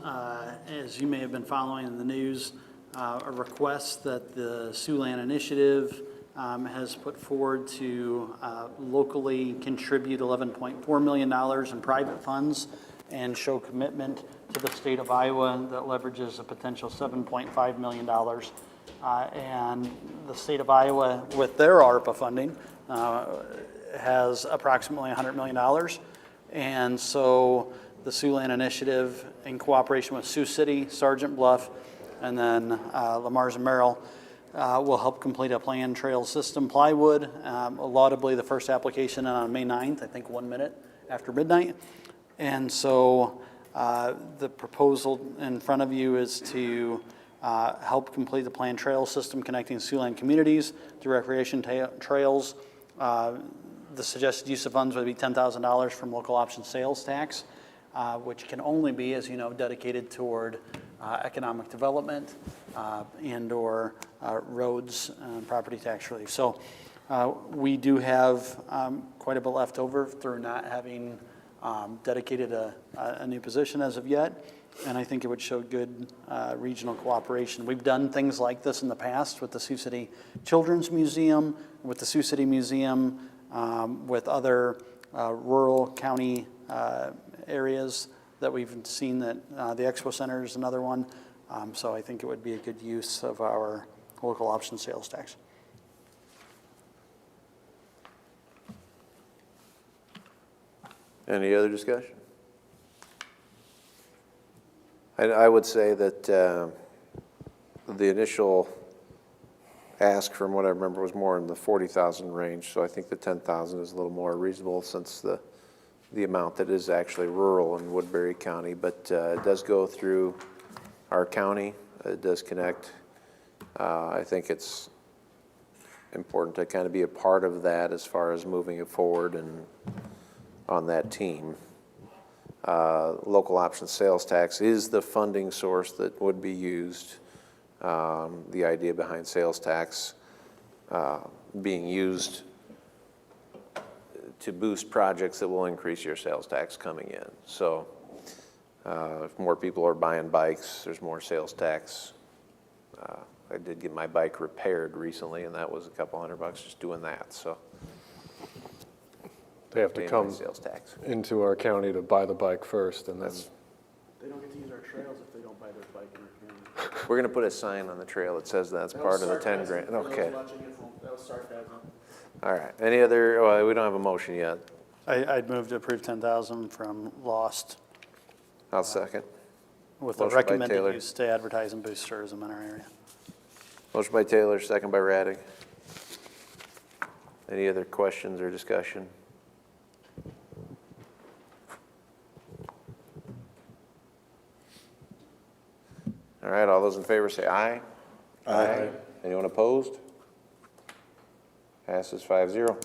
as you may have been following in the news, a request that the Siouxland Initiative has put forward to locally contribute $11.4 million in private funds and show commitment to the state of Iowa that leverages a potential $7.5 million. And the state of Iowa, with their ARPA funding, has approximately $100 million. And so the Siouxland Initiative, in cooperation with Sioux City, Sergeant Bluff, and then Lamar's and Merrill, will help complete a planned trail system plywood. Laudably, the first application on May 9th, I think 1 minute after midnight. And so the proposal in front of you is to help complete the planned trail system connecting Siouxland communities to recreation trails. The suggested use of funds would be $10,000 from local option sales tax, which can only be, as you know, dedicated toward economic development and/or roads and property tax relief. So we do have quite a bit left over through not having dedicated a new position as of yet, and I think it would show good regional cooperation. We've done things like this in the past with the Sioux City Children's Museum, with the Sioux City Museum, with other rural county areas that we've seen that the Expo Center is another one. So I think it would be a good use of our local option sales tax. Any other discussion? I would say that the initial ask, from what I remember, was more in the 40,000 range. So I think the 10,000 is a little more reasonable since the amount that is actually rural in Woodbury County. But it does go through our county. It does connect. I think it's important to kind of be a part of that as far as moving it forward and on that team. Local option sales tax is the funding source that would be used. The idea behind sales tax being used to boost projects that will increase your sales tax coming in. So If more people are buying bikes, there's more sales tax. I did get my bike repaired recently, and that was a couple $100 just doing that, so. They have to paying come my sales tax. into our county to buy the bike first, and that's, They don't get to use our trails if they don't buy their bike in our county. We're gonna put a sign on the trail that says that's part of the 10 grand. For those Okay, watching at home, that was sarcasm. all right. Any other, well, we don't have a motion yet. I'd move to approve 10,000 from lost I'll second. with the Motion by recommended Taylor. use to advertise and boost tourism in our area. Motion by Taylor, second by Raddick. Any other questions or discussion? All right, all those in favor say aye. Aye. Anyone opposed? Passes 5-0.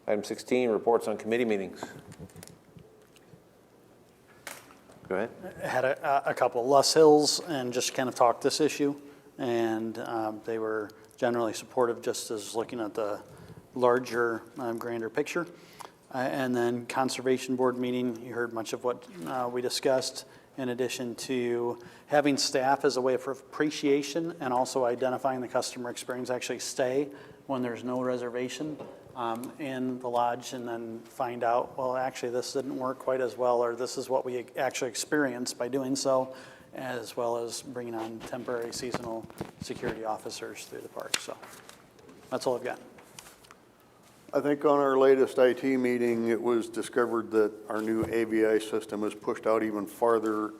Item 16, reports on committee meetings. Go ahead. Had a couple, Les Hills, and just kind of talked this issue, and they were generally supportive, just as looking at the larger, grander picture. And then Conservation Board meeting, you heard much of what we discussed, in addition to having staff as a way of appreciation and also identifying the customer experience, actually stay when there's no reservation in the lodge, and then find out, well, actually this didn't work quite as well, or this is what we actually experienced by doing so, as well as bringing on temporary seasonal security officers through the park. So that's all I've got. I think on our latest IT meeting, it was discovered that our new AVI system is pushed out even farther,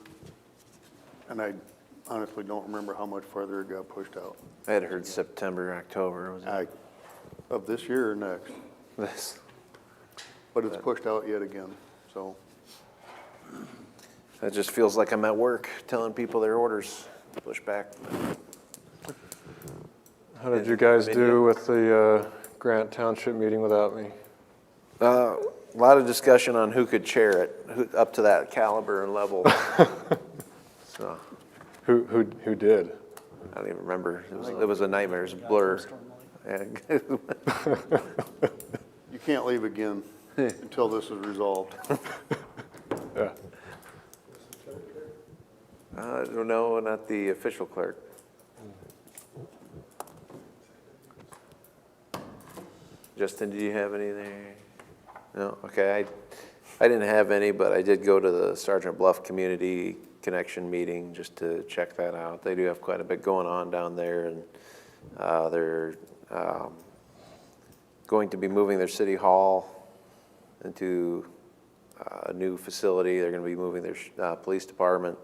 and I honestly don't remember how much farther it got pushed out. I had heard September, October, was it? Of this year or next, This. but it's pushed out yet again, so. It just feels like I'm at work telling people their orders push back. how did you guys do with the Grant Township meeting without me? A lot of discussion on who could chair it, up to that caliber and level. So, Who did? I don't even remember. It was a nightmare, it was a blur. You can't leave again until this is resolved. Yeah. I don't know, not the official clerk. Justin, did you have any there? No, okay, I didn't have any, but I did go to the Sergeant Bluff Community Connection meeting just to check that out. They do have quite a bit going on down there, and they're going to be moving their city hall into a new facility. They're going to be moving their police department.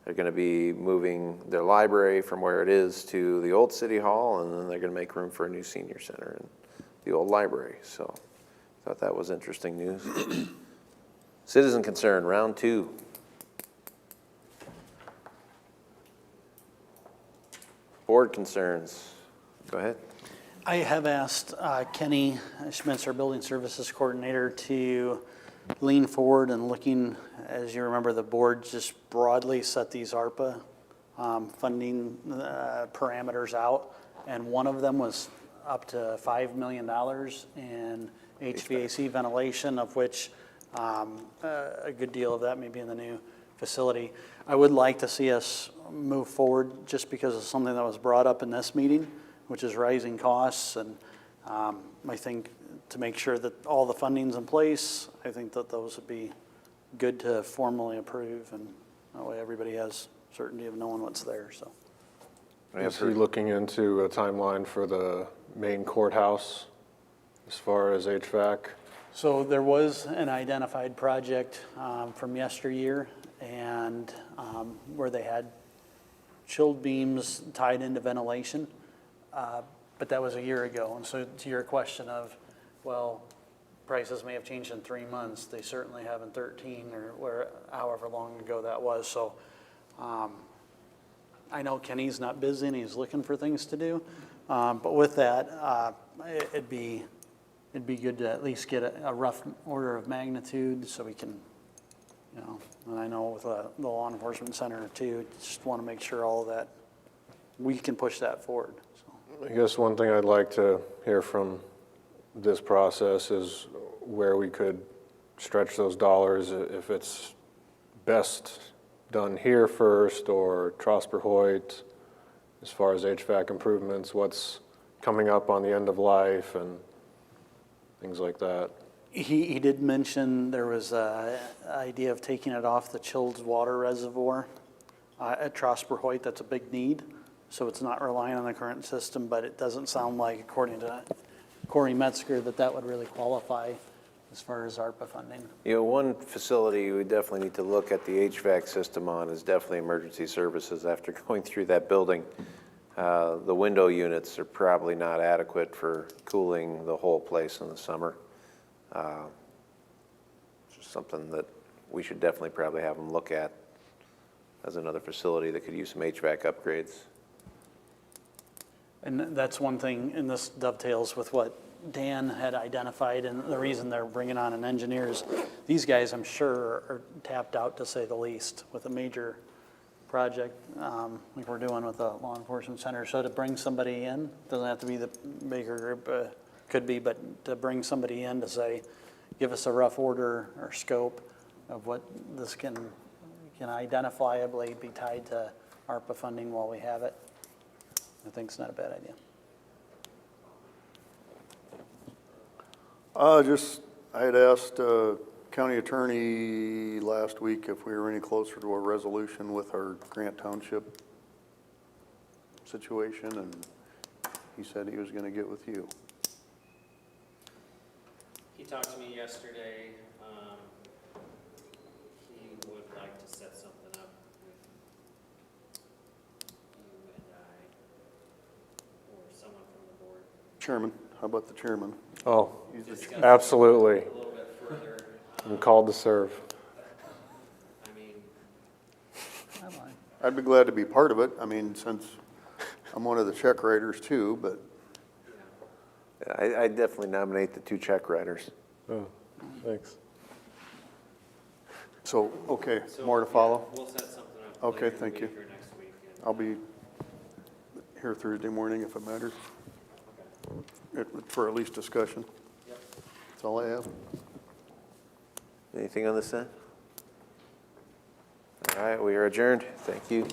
They're going to be moving their library from where it is to the old city hall, and then they're going to make room for a new senior center in the old library. So I thought that was interesting news. Citizen concern, round 2. Board concerns. Go ahead. I have asked Kenny Schmitz, our Building Services Coordinator, to lean forward and looking, as you remember, the board just broadly set these ARPA funding parameters out, and one of them was up to $5 million in HVAC ventilation, of which a good deal of that may be in the new facility. I would like to see us move forward just because of something that was brought up in this meeting, which is rising costs, and I think to make sure that all the funding's in place, I think that those would be good to formally approve, and that way everybody has certainty of knowing what's there, so. Is he looking into a timeline for the main courthouse as far as HVAC? So there was an identified project from yesteryear, and where they had chilled beams tied into ventilation, but that was a year ago. And so to your question of, well, prices may have changed in 3 months, they certainly have in 13 or however long ago that was. So I know Kenny's not busy and he's looking for things to do, but with that, it'd be good to at least get a rough order of magnitude so we can, you know, and I know with the law enforcement center too, just want to make sure all of that, we can push that forward. So. I guess one thing I'd like to hear from this process is where we could stretch those dollars, if it's best done here first or Trosper-Hoyt, as far as HVAC improvements, what's coming up on the end of life and things like that. He did mention there was a idea of taking it off the chilled water reservoir at Trosper-Hoyt. That's a big need, so it's not relying on the current system, but it doesn't sound like, according to Corey Metzger, that would really qualify as far as ARPA funding. You know, one facility we definitely need to look at the HVAC system on is definitely emergency services. After going through that building, the window units are probably not adequate for cooling the whole place in the summer. Just something that we should definitely probably have them look at as another facility that could use some HVAC upgrades. And that's one thing, and this dovetails with what Dan had identified, and the reason they're bringing on an engineer is these guys, I'm sure, are tapped out, to say the least, with a major project like we're doing with the law enforcement center. So to bring somebody in, doesn't have to be the Baker Group, could be, but to bring somebody in to say, give us a rough order or scope of what this can identifiably be tied to ARPA funding while we have it, I think it's not a bad idea. I had asked county attorney last week if we were any closer to a resolution with our Grant Township situation, and he said he was gonna get with you. He talked to me yesterday. He would like to set something up with you and I, or someone from the board. Chairman, how about the chairman? Oh, Discuss absolutely. a little bit further. I'm called to serve. I mean, I'd be glad to be part of it. I mean, since I'm one of the check writers too, but I definitely nominate the two check writers. Oh, thanks. so, okay, so, more to follow? We'll set something up. Okay, later in the thank you. week or next week. And, I'll be here Thursday morning if it matters, for at least discussion. Yep. That's all I have. Anything on this end? All right, we are adjourned. Thank you.